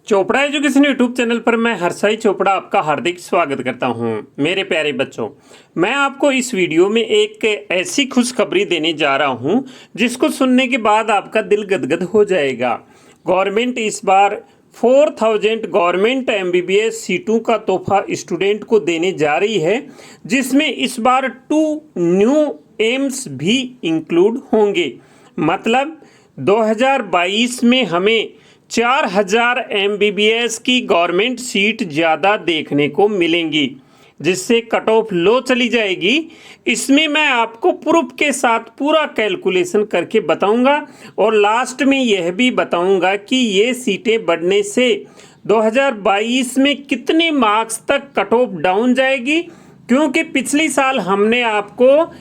Chopra education YouTube channel पर मैं हर्षाई चोपड़ा आपका हार्दिक स्वागत करता हूं। मेरे प्यारे बच्चों, मैं आपको इस वीडियो में एक ऐसी खुशखबरी देने जा रहा हूं जिसको सुनने के बाद आपका दिल गदगद हो जाएगा। गवर्नमेंट इस बार 4000 गवर्नमेंट एमबीबीएस सीटों का तोहफा स्टूडेंट को देने जा रही है, जिसमें इस बार 2 न्यू एम्स भी इंक्लूड होंगे। मतलब 2022 में हमें 4000 एमबीबीएस की गवर्नमेंट सीट ज़्यादा देखने को मिलेंगी, जिससे कट ऑफ लो चली जाएगी। इसमें मैं आपको प्रूफ के साथ पूरा कैलकुलेशन करके बताऊंगा और लास्ट में यह भी बताऊंगा कि ये सीटें बढ़ने से 2022 में कितने मार्क्स तक कट ऑफ डाउन जाएगी, क्योंकि पिछली साल हमने आपको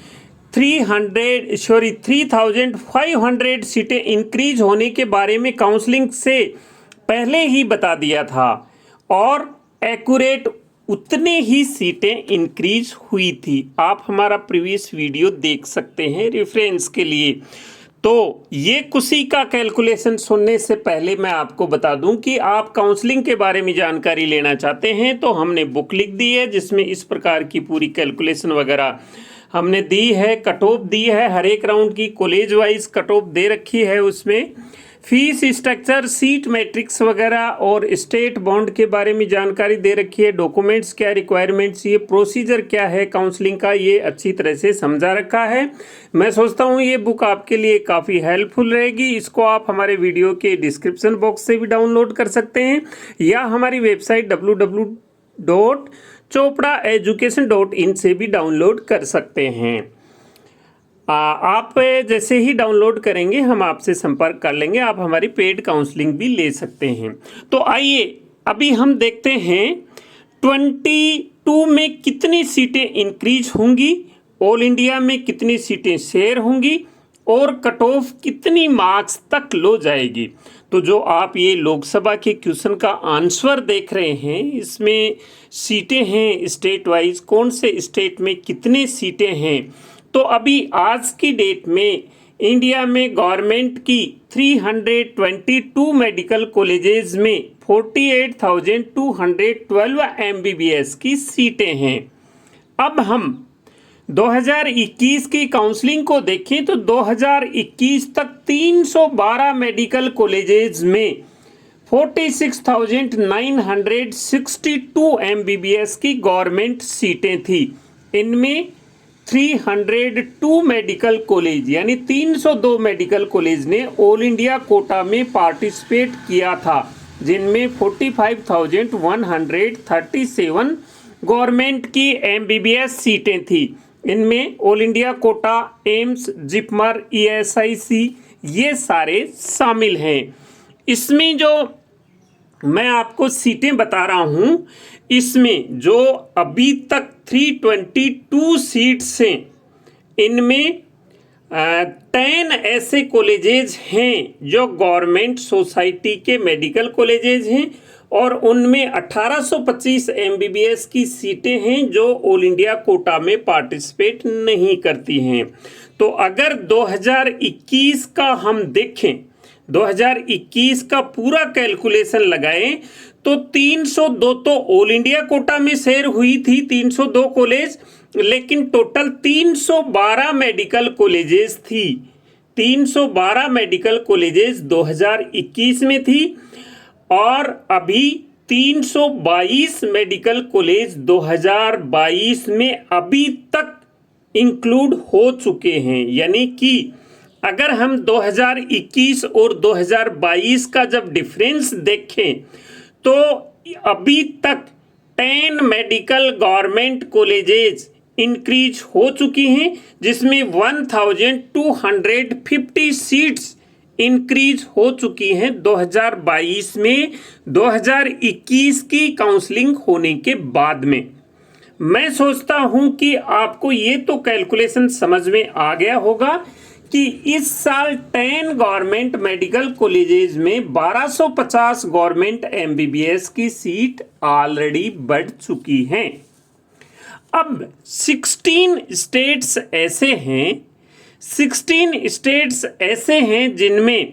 3500 सीटें इंक्रीज होने के बारे में काउंसलिंग से पहले ही बता दिया था और एक्यूरेट उतने ही सीटें इंक्रीज हुई थी। आप हमारा प्रीवियस वीडियो देख सकते हैं रेफरेंस के लिए। तो ये कुशी का कैलकुलेशन सुनने से पहले मैं आपको बता दूं कि आप काउंसलिंग के बारे में जानकारी लेना चाहते हैं तो हमने बुक लिख दी है, जिसमें इस प्रकार की पूरी कैलकुलेशन वगैरह हमने दी है, कट ऑफ दी है, हर एक राउंड की कॉलेज वाइज कट ऑफ दे रखी है। उसमें फीस स्ट्रक्चर, सीट मैट्रिक्स वगैरह और स्टेट बॉन्ड के बारे में जानकारी दे रखी है। डॉक्यूमेंट्स क्या, रिक्वायरमेंट्स, ये प्रोसीजर क्या है काउंसलिंग का, ये अच्छी तरह से समझा रखा है। मैं सोचता हूँ ये बुक आपके लिए काफ़ी हेल्पफुल रहेगी। इसको आप हमारे वीडियो के डिस्क्रिप्शन बॉक्स से भी डाउनलोड कर सकते हैं या हमारी वेबसाइट www.chopraeducation.in से भी डाउनलोड कर सकते हैं। आप जैसे ही डाउनलोड करेंगे हम आपसे संपर्क कर लेंगे, आप हमारी पेड काउंसलिंग भी ले सकते हैं। तो आइए अभी हम देखते हैं 22 में कितनी सीटें इंक्रीज होंगी, ऑल इंडिया में कितनी सीटें शेयर होंगी और कट ऑफ कितनी मार्क्स तक लो जाएगी। तो जो आप ये लोकसभा के क्वेश्चन का आंसर देख रहे हैं, इसमें सीटें हैं स्टेट वाइज, कौन से स्टेट में कितने सीटें हैं। तो अभी आज की डेट में इंडिया में गवर्नमेंट की 322 मेडिकल कॉलेजेस में 48,212 एमबीबीएस की सीटें हैं। अब हम 2021 की काउंसलिंग को देखें तो 2021 तक 312 मेडिकल कॉलेजेस में 46,962 एमबीबीएस की गवर्नमेंट सीटें थी। इनमें 302 मेडिकल कॉलेज यानी 302 मेडिकल कॉलेज ने ऑल इंडिया कोटा में पार्टिसिपेट किया था, जिनमें 45,137 गवर्नमेंट की एमबीबीएस सीटें थी। इनमें all India quota, AIIMS, JIPMER, ESIC ये सारे शामिल हैं। इसमें जो मैं आपको सीटें बता रहा हूं, इसमें जो अभी तक 322 सीट्स हैं, इनमें 10 ऐसे कॉलेजेज हैं जो गवर्नमेंट सोसाइटी के मेडिकल कॉलेजेज हैं और उनमें 1825 एमबीबीएस की सीटें हैं जो ऑल इंडिया कोटा में पार्टिसिपेट नहीं करती हैं। तो अगर 2021 का हम देखें, 2021 का पूरा कैलकुलेशन लगाएं तो 302 तो ऑल इंडिया कोटा में शेयर हुई थी, 302 कॉलेज, लेकिन टोटल 312 मेडिकल कॉलेजेस थी। 312 मेडिकल कॉलेजेस 2021 में थी और अभी 322 मेडिकल कॉलेज 2022 में अभी तक इंक्लूड हो चुके हैं। यानी कि अगर हम 2021 और 2022 का जब डिफरेंस देखें तो अभी तक 10 मेडिकल गवर्नमेंट कॉलेजेस इंक्रीज हो चुकी हैं, जिसमें 1250 सीट्स इंक्रीज हो चुकी हैं 2022 में 2021 की काउंसलिंग होने के बाद में। मैं सोचता हूं कि आपको ये तो कैलकुलेशन समझ में आ गया होगा कि इस साल 10 गवर्नमेंट मेडिकल कॉलेजेस में 1250 गवर्नमेंट एमबीबीएस की सीट ऑलरेडी बढ़ चुकी हैं। अब 16 स्टेट्स ऐसे हैं जिनमें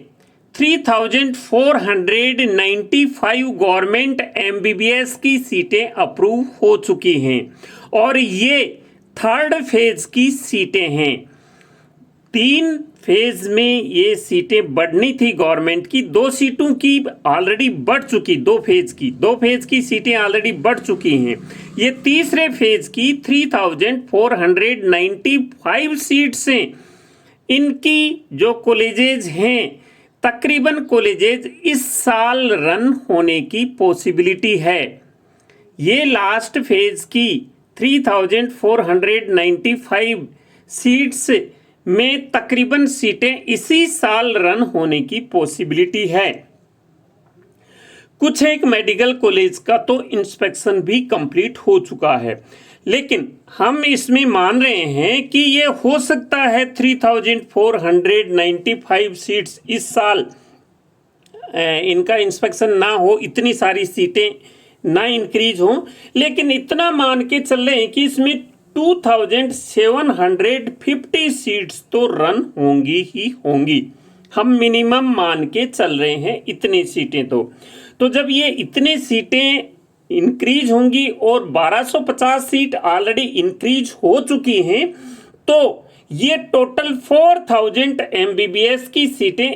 3,495 गवर्नमेंट एमबीबीएस की सीटें अप्रूव हो चुकी हैं और ये थर्ड फेज की सीटें हैं। 3 फेज में ये सीटें बढ़नी थी गवर्नमेंट की, 2 सीटों की ऑलरेडी बढ़ चुकी, 2 फेज की सीटें ऑलरेडी बढ़ चुकी हैं। ये तीसरे फेज की 3,495 सीट्स हैं। इनकी जो कॉलेजेज हैं, तकरीबन कॉलेजेज इस साल रन होने की पॉसिबिलिटी है। ये लास्ट फेज की 3,495 सीट्स में तकरीबन सीटें इसी साल रन होने की पॉसिबिलिटी है। कुछ एक मेडिकल कॉलेज का तो इंस्पेक्शन भी कंप्लीट हो चुका है, लेकिन हम इसमें मान रहे हैं कि ये हो सकता है 3,495 सीट्स इस साल इनका इंस्पेक्शन ना हो, इतनी सारी सीटें ना इंक्रीज हो, लेकिन इतना मान के चल रहे हैं कि इसमें 2,750 सीट्स तो रन होंगी ही होंगी। हम मिनिमम मान के चल रहे हैं इतनी सीटें। तो जब ये इतने सीटें इंक्रीज होंगी और 1250 सीट ऑलरेडी इंक्रीज हो चुकी हैं, तो ये टोटल 4,000 एमबीबीएस की सीटें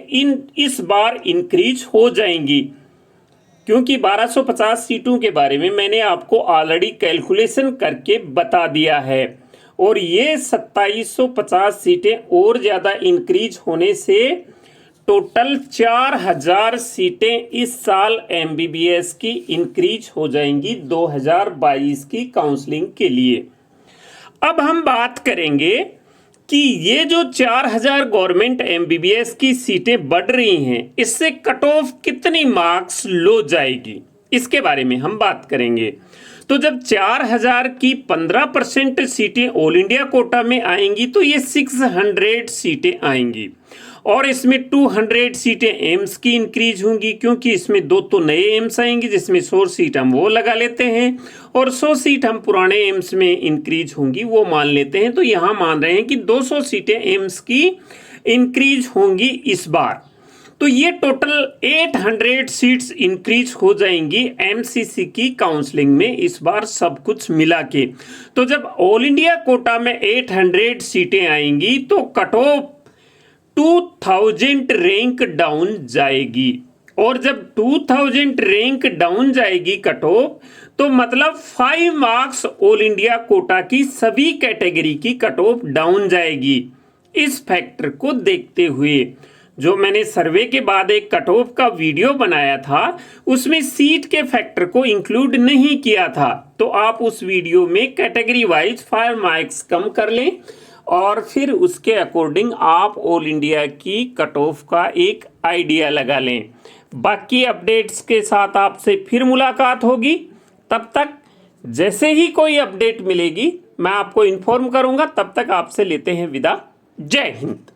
इस बार इंक्रीज हो जाएंगी। क्योंकि 1250 सीटों के बारे में मैंने आपको ऑलरेडी कैलकुलेशन करके बता दिया है और ये 2750 सीटें और ज़्यादा इंक्रीज होने से टोटल 4,000 सीटें इस साल एमबीबीएस की इंक्रीज हो जाएंगी 2022 की काउंसलिंग के लिए। अब हम बात करेंगे कि ये जो 4,000 गवर्नमेंट एमबीबीएस की सीटें बढ़ रही हैं, इससे कट ऑफ कितनी मार्क्स लो जाएगी, इसके बारे में हम बात करेंगे। तो जब 4,000 की 15% सीटें ऑल इंडिया कोटा में आएंगी तो ये 600 सीटें आएंगी और इसमें 200 सीटें एम्स की इंक्रीज होंगी, क्योंकि इसमें 2 तो नए एम्स आएंगी जिसमें 100 सीट हम वो लगा लेते हैं और 100 सीट हम पुराने एम्स में इंक्रीज होंगी वो मान लेते हैं। तो यहाँ मान रहे हैं कि 200 सीटें एम्स की इंक्रीज होंगी इस बार। तो ये टोटल 800 सीट्स इंक्रीज हो जाएंगी एमसीसी की काउंसलिंग में इस बार सब कुछ मिला के। तो जब ऑल इंडिया कोटा में 800 सीटें आएंगी तो कट ऑफ 2000 रैंक डाउन जाएगी और जब 2000 रैंक डाउन जाएगी कट ऑफ, तो मतलब 5 मार्क्स ऑल इंडिया कोटा की सभी कैटेगरी की कट ऑफ डाउन जाएगी। इस फैक्टर को देखते हुए जो मैंने सर्वे के बाद एक कट ऑफ का वीडियो बनाया था उसमें सीट के फैक्टर को इंक्लूड नहीं किया था, तो आप उस वीडियो में कैटेगरी वाइज 5 मार्क्स कम कर लें और फिर उसके अकॉर्डिंग आप ऑल इंडिया की कट ऑफ का एक आइडिया लगा लें। बाकी अपडेट्स के साथ आपसे फिर मुलाकात होगी। तब तक जैसे ही कोई अपडेट मिलेगी मैं आपको इन्फॉर्म करूंगा। तब तक आपसे लेते हैं विदा। जय हिंद।